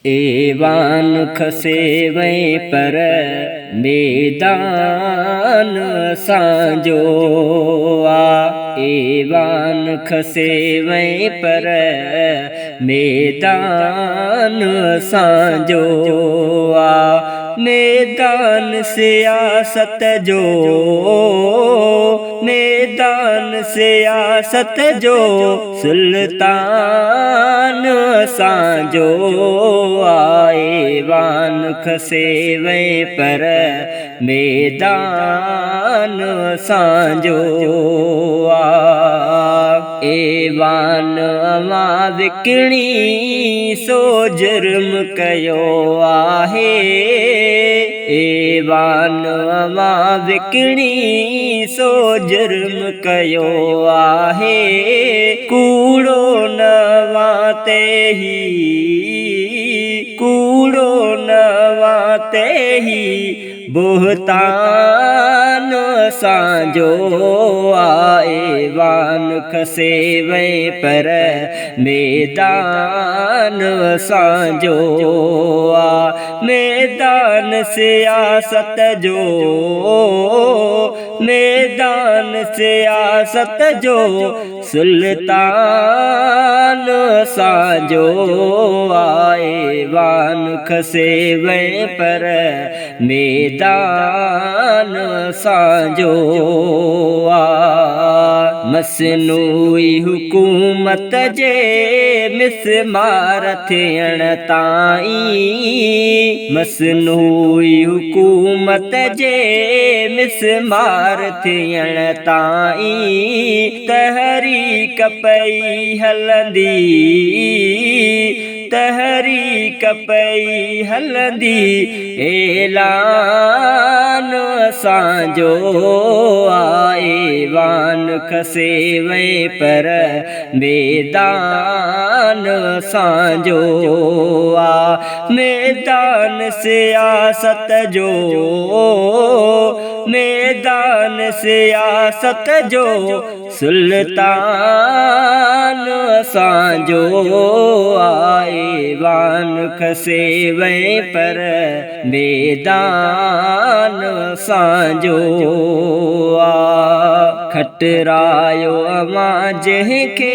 Evan खसेवे पर मैदान सांजो Evan खसेवे पर मैदान सांजो मैदान सियासत जो मैदान सियासत जो सुल्तान सांजो एवान खसेवे पर मैदान सांजो एवान अमा विकणी सो जुर्म कयो आहे एवान अमा विकणी सो जुर्म कयो आहे कूड़ो नवाते ही कूड़ो नवाते ही बोहतान सांजो एवान खसेवे पर मैदान सांजो मैदान सियासत जो मैदान सियासत जो सुल्तान सांजो एवान खसेवे पर मैदान सांजो मसनूई हुकूमत जे मिसमार थियण ताईं मसनूई हुकूमत जे मिसमार थियण ताईं तहरीक पई हलंदी तहरीक पई हलंदी ऐलान सांजो एवान खसेवे पर मैदान सांजो मैदान सियासत जो मैदान सियासत जो सुल्तान सांजो एवान खसेवे पर मैदान सांजो खटरायो अमा जंहिंखे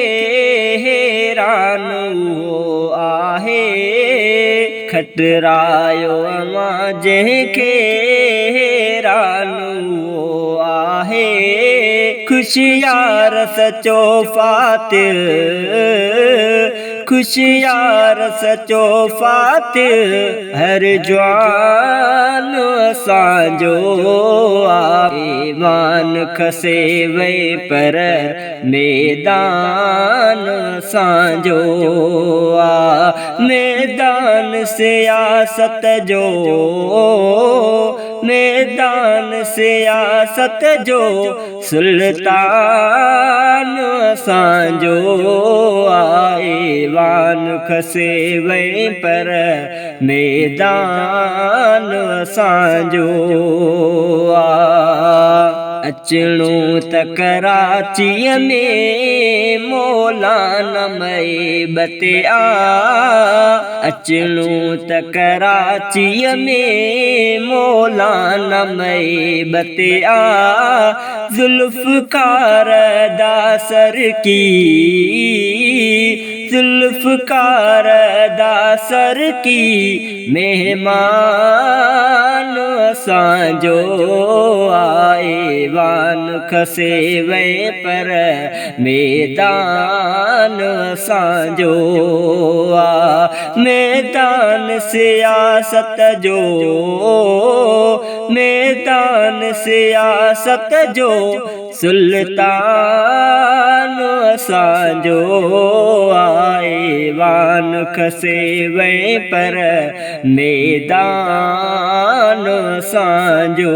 हैरान आहे खटरायो अमा जंहिंखे हैरान आहे खुशियार सचो फातिल खुशियार सचो फातिल हर जवान सांजो एवान खसेवे पर मैदान सांजो मैदान सियासत जो मैदान सियासत जो सुल्तान सांजो एवान खसेवे पर मैदान सांजो अचणो त कराचीअ में मौलाना मइबते अचणो त कराचीअ में मौलाना मइबते जुल्फ़कार दासर की जुल्फ़कार दासर की मेहमान सांजो एवान खसेवे पर मैदान सांजो मैदान सियासत जो मैदान सियासत जो सुल्तान सांजो एवान खसेवे पर मैदान सांजो